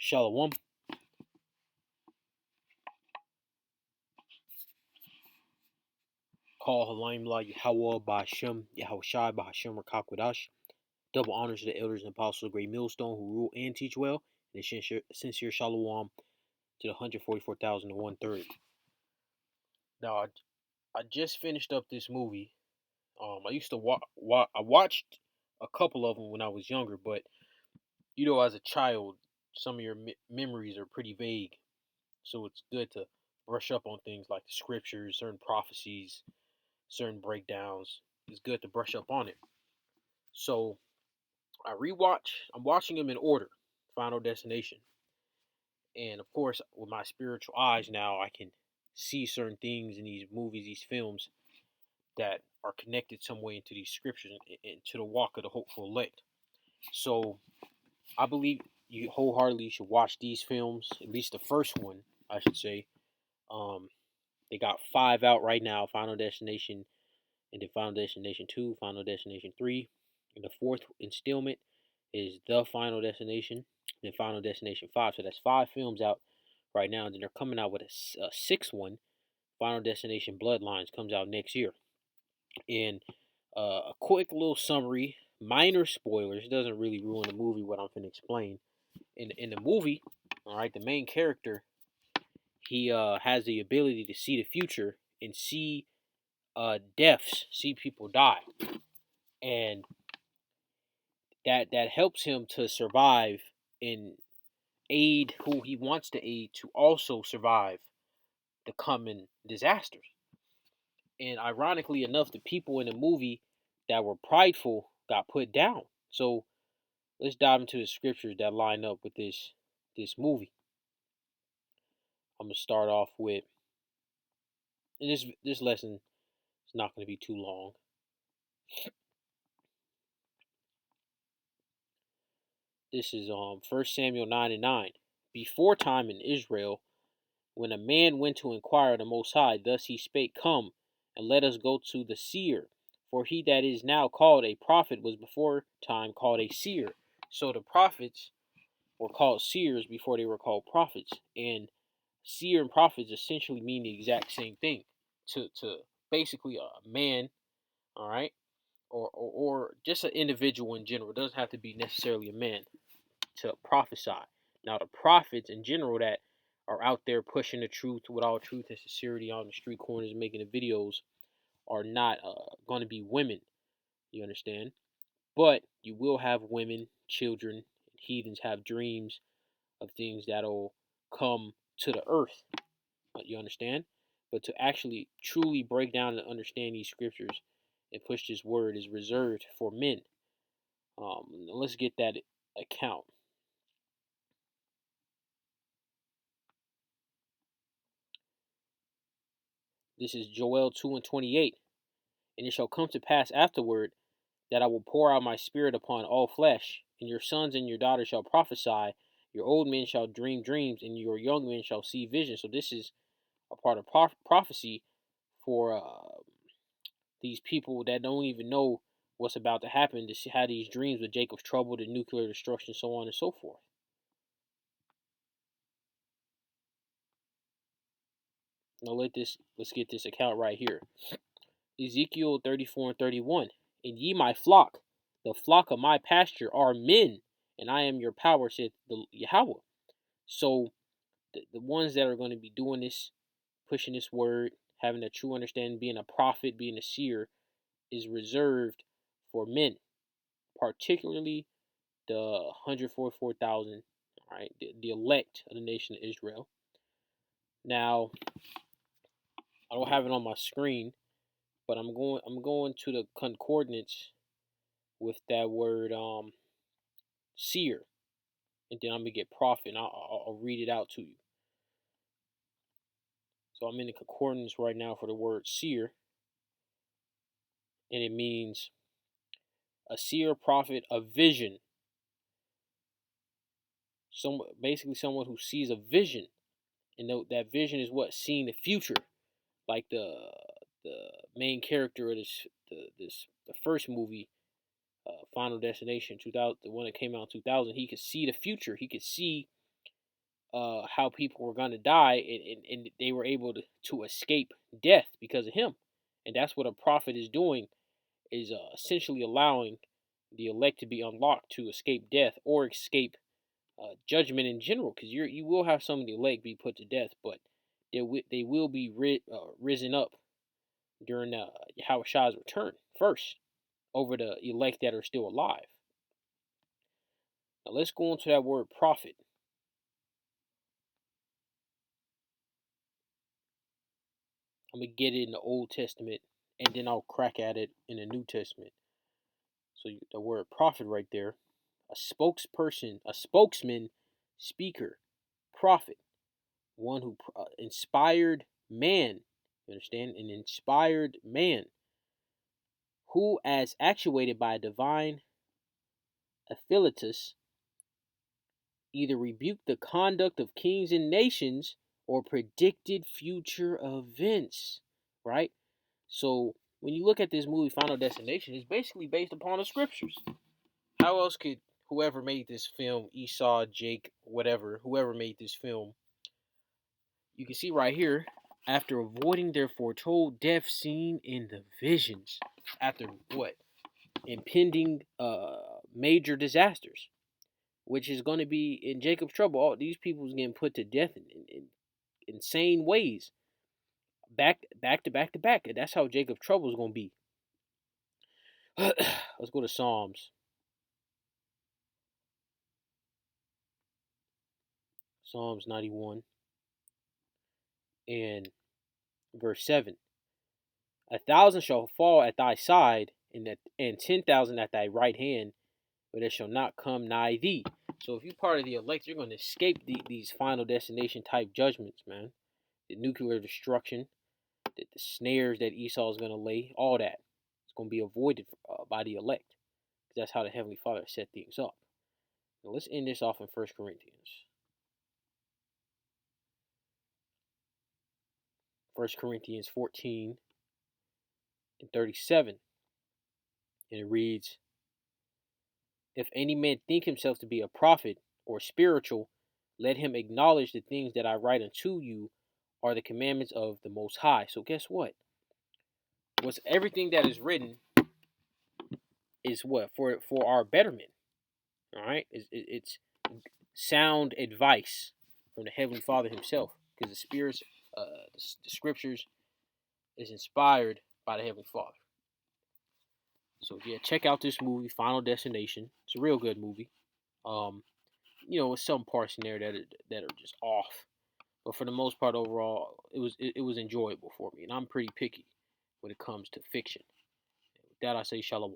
Shalom. Call Halimla Yahweh Ba'Hashem Yahushai Ba'Hashem Rakakwadash. Double honors to the elders and apostles of Great Millstone who rule and teach well. And a sincere shalom to the 144,001 Now, I just finished up this movie. I used to I watched a couple of them when I was younger, but as a child, some of your memories are pretty vague. So it's good to brush up on things like the scriptures, certain prophecies, certain breakdowns. It's good to brush up on it. So I'm watching them in order, Final Destination. And of course, with my spiritual eyes now, I can see certain things in these movies, these films that are connected some way into these scriptures and to the walk of the hopeful elect. So I believe you wholeheartedly should watch these films, at least the first one, I should say. They got 5 out right now, Final Destination, and then Final Destination 2, Final Destination 3. And the fourth installment is The Final Destination, and then Final Destination 5. So that's 5 films out right now, and then they're coming out with a sixth one, Final Destination Bloodlines, comes out next year. And a quick little summary, minor spoilers, it doesn't really ruin the movie what I'm going to explain. In the movie, all right, the main character, he has the ability to see the future and see deaths, see people die, and that helps him to survive and aid who he wants to aid to also survive the coming disasters. And ironically enough, the people in the movie that were prideful got put down. So let's dive into the scriptures that line up with this movie. I'm gonna start off with, and this lesson is not gonna be too long. This is 1 Samuel 9:9. Before time in Israel, when a man went to inquire of the Most High, thus he spake, Come, and let us go to the seer. For he that is now called a prophet was before time called a seer. So the prophets were called seers before they were called prophets. And seer and prophets essentially mean the exact same thing. To basically a man, all right, or just an individual in general. It doesn't have to be necessarily a man to prophesy. Now the prophets in general that are out there pushing the truth with all truth and sincerity on the street corners, making the videos, are not going to be women. You understand? But you will have women, children, heathens have dreams of things that'll come to the earth. You understand? But to actually truly break down and understand these scriptures and push this word is reserved for men. Let's get that account. This is Joel 2:28. And it shall come to pass afterward that I will pour out my spirit upon all flesh, and your sons and your daughters shall prophesy, your old men shall dream dreams, and your young men shall see visions. So this is a part of prophecy for these people that don't even know what's about to happen, to see how these dreams with Jacob's trouble, the nuclear destruction, so on and so forth. Now let's get this account right here. Ezekiel 34:31. And ye my flock, the flock of my pasture are men, and I am your power, saith the Yahweh. So the ones that are going to be doing this, pushing this word, having a true understanding, being a prophet, being a seer, is reserved for men, particularly the 144,000, right, the elect of the nation of Israel. Now, I don't have it on my screen, but I'm going to the concordance with that word seer, and then I'm gonna get prophet, and I'll read it out to you. So I'm in the concordance right now for the word seer, and it means a seer, prophet, a vision. Basically someone who sees a vision, and that vision is what, seeing the future, like the main character of the first movie, Final Destination 2000, the one that came out in 2000. He could see the future. He could see how people were gonna die, and they were able to escape death because of him. And that's what a prophet is doing, is essentially allowing the elect to be unlocked to escape death or escape judgment in general. Because you will have some of the elect be put to death, but they will be risen up during Yahweh return first over the elect that are still alive. Now let's go into that word prophet. I'm gonna get it in the Old Testament, and then I'll crack at it in the New Testament. So the word prophet right there, a spokesperson, a spokesman, speaker, prophet, one who inspired man. You understand? An inspired man who, as actuated by divine affiliatus, either rebuked the conduct of kings and nations or predicted future events. Right? So when you look at this movie, Final Destination, it's basically based upon the scriptures. How else could whoever made this film, Esau, Jake, whatever, whoever made this film, you can see right here, after avoiding their foretold death seen in the visions, after what? Impending major disasters, which is going to be in Jacob's trouble. All these people's getting put to death in insane ways, back to back to back. And that's how Jacob's trouble is going to be. Let's go to Psalms. Psalms 91 and verse 7. 1,000 shall fall at thy side, and 10,000 at thy right hand, but it shall not come nigh thee. So if you're part of the elect, you're going to escape these final destination type judgments, man. The nuclear destruction, the snares that Esau is going to lay, all that. It's going to be avoided by the elect. Because that's how the Heavenly Father set things up. Now let's end this off in 1 Corinthians. 1 Corinthians 14 and 37. And it reads, if any man think himself to be a prophet or spiritual, let him acknowledge the things that I write unto you are the commandments of the Most High. So guess what? What's everything that is written is what? For our betterment. All right? It's sound advice from the Heavenly Father himself. Because the spirits, the scriptures is inspired by the Heavenly Father. So yeah, check out this movie, Final Destination. It's a real good movie. With some parts in there that are just off, but for the most part, overall, it was enjoyable for me, and I'm pretty picky when it comes to fiction. With that, I say shalom.